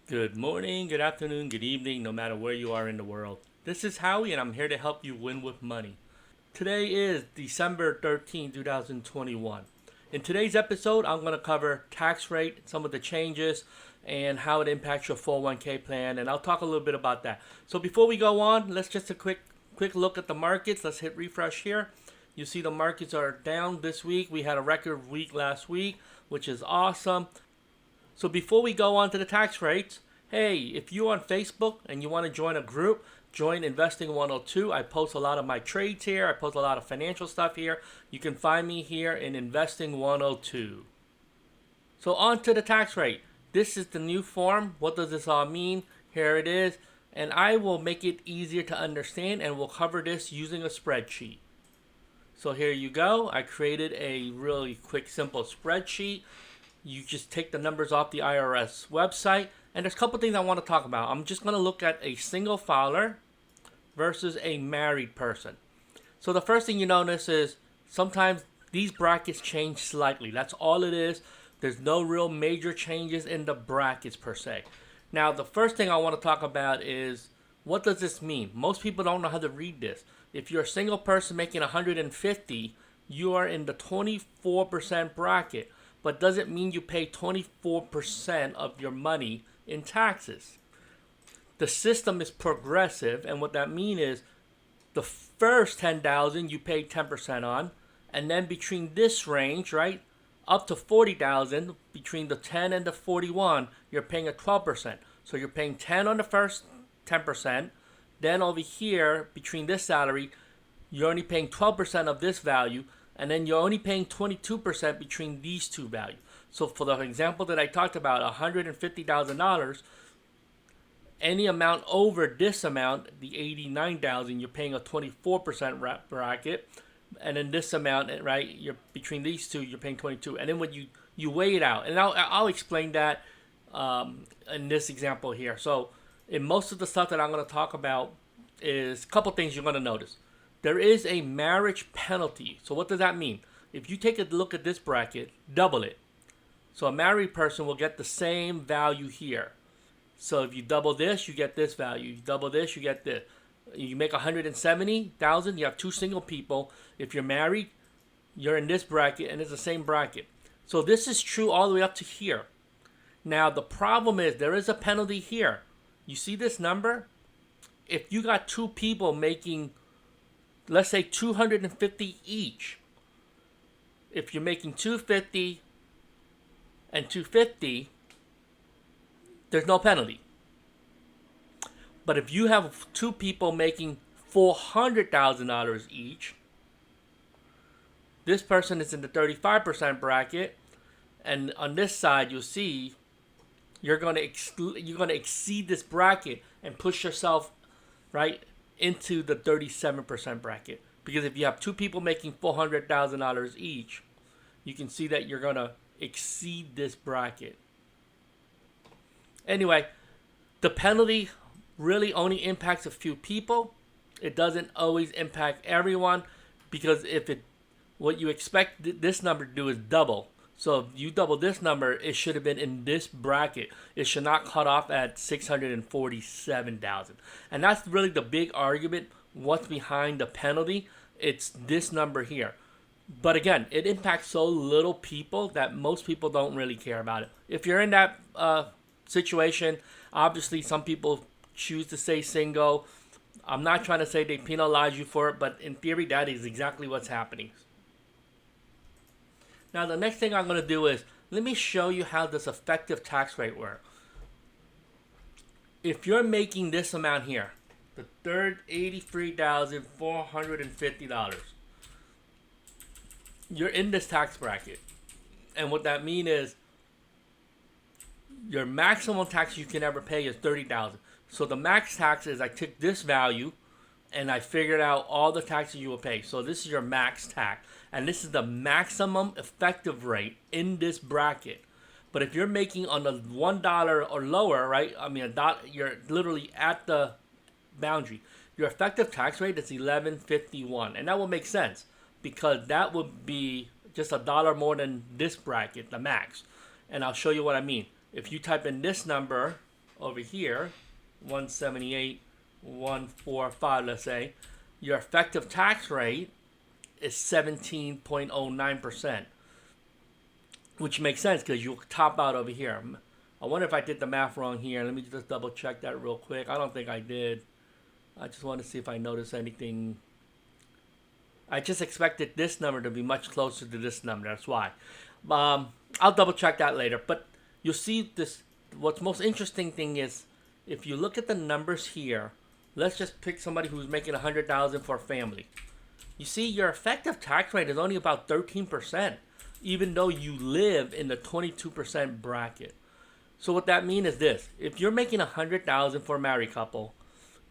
Good morning, good afternoon, good evening, no matter where you are in the world. This is Howie, and I'm here to help you win with money. Today is December 13, 2021. In today's episode, I'm going to cover tax rate, some of the changes, and how it impacts your 401k plan, and I'll talk a little bit about that. So before we go on, let's just a quick look at the markets. Let's hit refresh here. You see the markets are down this week. We had a record week last week, which is awesome. So before we go on to the tax rates, hey, if you're on Facebook and you want to join a group, join Investing 102. I post a lot of my trades here. I post a lot of financial stuff here. You can find me here in Investing 102. So on to the tax rate. This is the new form. What does this all mean? Here it is. And I will make it easier to understand, and we'll cover this using a spreadsheet. So here you go. I created a really quick, simple spreadsheet. You just take the numbers off the IRS website. And there's a couple things I want to talk about. I'm just going to look at a single filer versus a married person. So the first thing you notice is sometimes these brackets change slightly. That's all it is. There's no real major changes in the brackets per se. Now, the first thing I want to talk about is, what does this mean? Most people don't know how to read this. If you're a single person making 150, you are in the 24% bracket. But doesn't mean you pay 24% of your money in taxes. The system is progressive, and what that means is the first 10,000 you pay 10% on, and then between this range, right, up to 40,000, between the 10 and the 41, you're paying a 12%. So you're paying 10 on the first 10%. Then over here, between this salary, you're only paying 12% of this value. And then you're only paying 22% between these two values. So for the example that I talked about, $150,000, any amount over this amount, the $89,000, you're paying a 24% bracket. And then this amount, right, you're between these two, you're paying 22. And then when you weigh it out, and I'll explain that in this example here. So in most of the stuff that I'm going to talk about is a couple things you're going to notice. There is a marriage penalty. So what does that mean? If you take a look at this bracket, double it. So a married person will get the same value here. So if you double this, you get this value. You double this, you get this. You make 170,000, you have two single people. If you're married, you're in this bracket, and it's the same bracket. So this is true all the way up to here. Now the problem is there is a penalty here. You see this number? If you got two people making, let's say, 250 each. If you're making 250 and 250, there's no penalty. But if you have two people making $400,000 each, this person is in the 35% bracket, and on this side you'll see you're going to exceed this bracket and push yourself right into the 37% bracket. Because if you have two people making $400,000 each, you can see that you're going to exceed this bracket. Anyway, the penalty really only impacts a few people. It doesn't always impact everyone, because what you expect this number to do is double. So if you double this number, it should have been in this bracket. It should not cut off at 647,000. And that's really the big argument. What's behind the penalty? It's this number here. But again, it impacts so little people that most people don't really care about it. If you're in that situation, obviously some people choose to stay single. I'm not trying to say they penalize you for it, but in theory, that is exactly what's happening. Now, the next thing I'm going to do is, let me show you how this effective tax rate works. If you're making this amount here, the third $83,450, you're in this tax bracket. And what that means is, your maximum tax you can ever pay is $30,000. So the max tax is, I took this value and I figured out all the taxes you will pay. So this is your max tax. And this is the maximum effective rate in this bracket. But if you're making on the $1 or lower, right? I mean, you're literally at the boundary. Your effective tax rate is $11.51. And that will make sense, because that would be just $1 more than this bracket, the max. And I'll show you what I mean. If you type in this number over here, 178, 145, let's say, your effective tax rate is 17.09%, which makes sense because you top out over here. I wonder if I did the math wrong here. Let me just double check that real quick. I don't think I did. I just want to see if I noticed anything. I just expected this number to be much closer to this number. That's why. I'll double check that later. But you'll see this. What's most interesting thing is if you look at the numbers here. Let's just pick somebody who's making $100,000 for a family. You see, your effective tax rate is only about 13%, even though you live in the 22% bracket. So what that means is this: if you're making $100,000 for a married couple,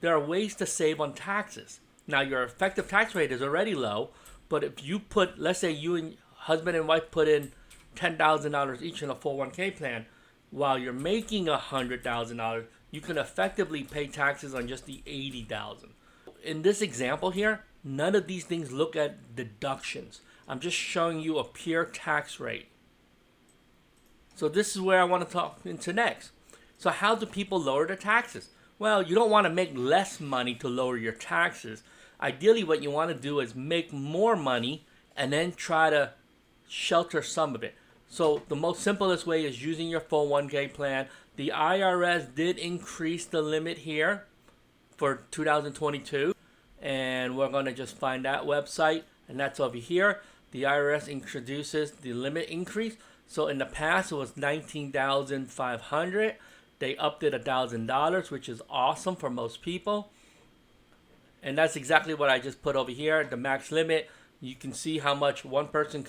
there are ways to save on taxes. Now, your effective tax rate is already low, but if you put, let's say you and husband and wife put in $10,000 each in a 401k plan, while you're making $100,000, you can effectively pay taxes on just the $80,000. In this example here, none of these things look at deductions. I'm just showing you a pure tax rate. So this is where I want to talk into next. So how do people lower their taxes? Well, you don't want to make less money to lower your taxes. Ideally, what you want to do is make more money and then try to shelter some of it. So the most simplest way is using your 401k plan. The IRS did increase the limit here for 2022. And we're going to just find that website. And that's over here. The IRS introduces the limit increase. So in the past, it was $19,500. They upped it $1,000, which is awesome for most people. And that's exactly what I just put over here. The max limit, you can see how much one person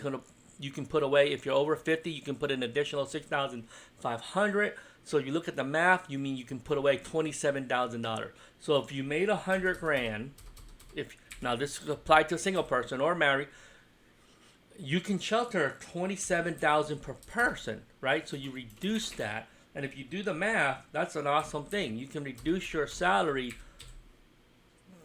you can put away. If you're over 50, you can put an additional $6,500. So you look at the math, you mean you can put away $27,000. So if you made $100,000, now this applied to a single person or married, you can shelter $27,000 per person, right? So you reduce that. And if you do the math, that's an awesome thing. You can reduce your salary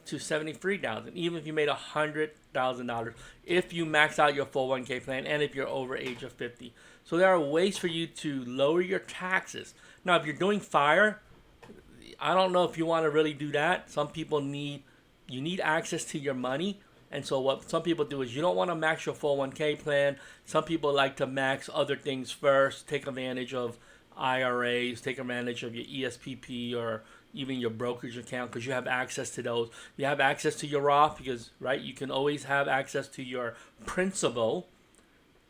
to $73,000, even if you made $100,000, if you max out your 401k plan and if you're over age of 50. So there are ways for you to lower your taxes. Now, if you're doing FIRE, I don't know if you want to really do that. Some people need access to your money. And so what some people do is you don't want to max your 401k plan. Some people like to max other things first, take advantage of IRAs, take advantage of your ESPP or even your brokerage account because you have access to those. You have access to your Roth because, right, you can always have access to your principal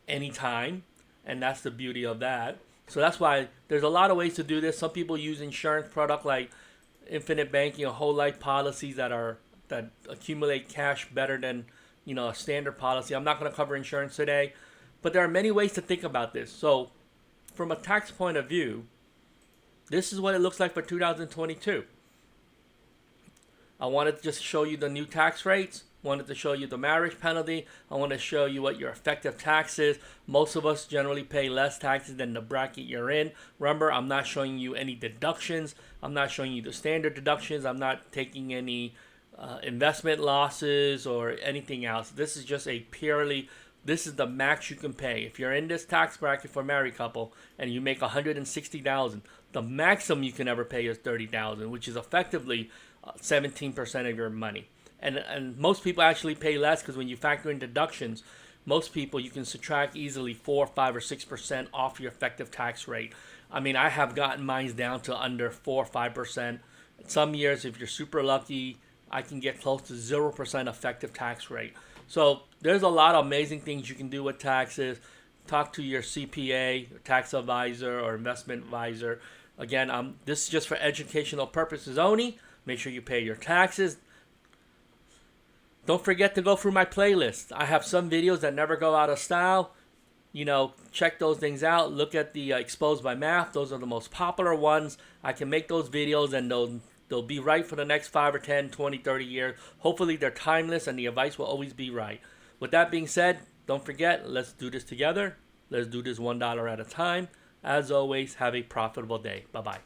anytime, and that's the beauty of that. So that's why there's a lot of ways to do this. Some people use insurance product like infinite banking or whole life policies that accumulate cash better than a standard policy. I'm not going to cover insurance today, but there are many ways to think about this. So from a tax point of view, this is what it looks like for 2022. I wanted to just show you the new tax rates. Wanted to show you the marriage penalty. I want to show you what your effective tax is. Most of us generally pay less taxes than the bracket you're in. Remember, I'm not showing you any deductions. I'm not showing you the standard deductions. I'm not taking any investment losses or anything else. This is just this is the max you can pay. If you're in this tax bracket for a married couple and you make $160,000, the maximum you can ever pay is $30,000, which is effectively 17% of your money. And most people actually pay less because when you factor in deductions, most people you can subtract easily 4, 5, or 6% off your effective tax rate. I mean, I have gotten mine down to under 4 or 5%. Some years, if you're super lucky, I can get close to 0% effective tax rate. So there's a lot of amazing things you can do with taxes. Talk to your CPA, tax advisor, or investment advisor. Again, this is just for educational purposes only. Make sure you pay your taxes. Don't forget to go through my playlist. I have some videos that never go out of style. Check those things out. Look at the Exposed by Math. Those are the most popular ones. I can make those videos and they'll be right for the next 5 or 10, 20, 30 years. Hopefully they're timeless and the advice will always be right. With that being said, don't forget, let's do this together. Let's do this $1 at a time. As always, have a profitable day. Bye-bye.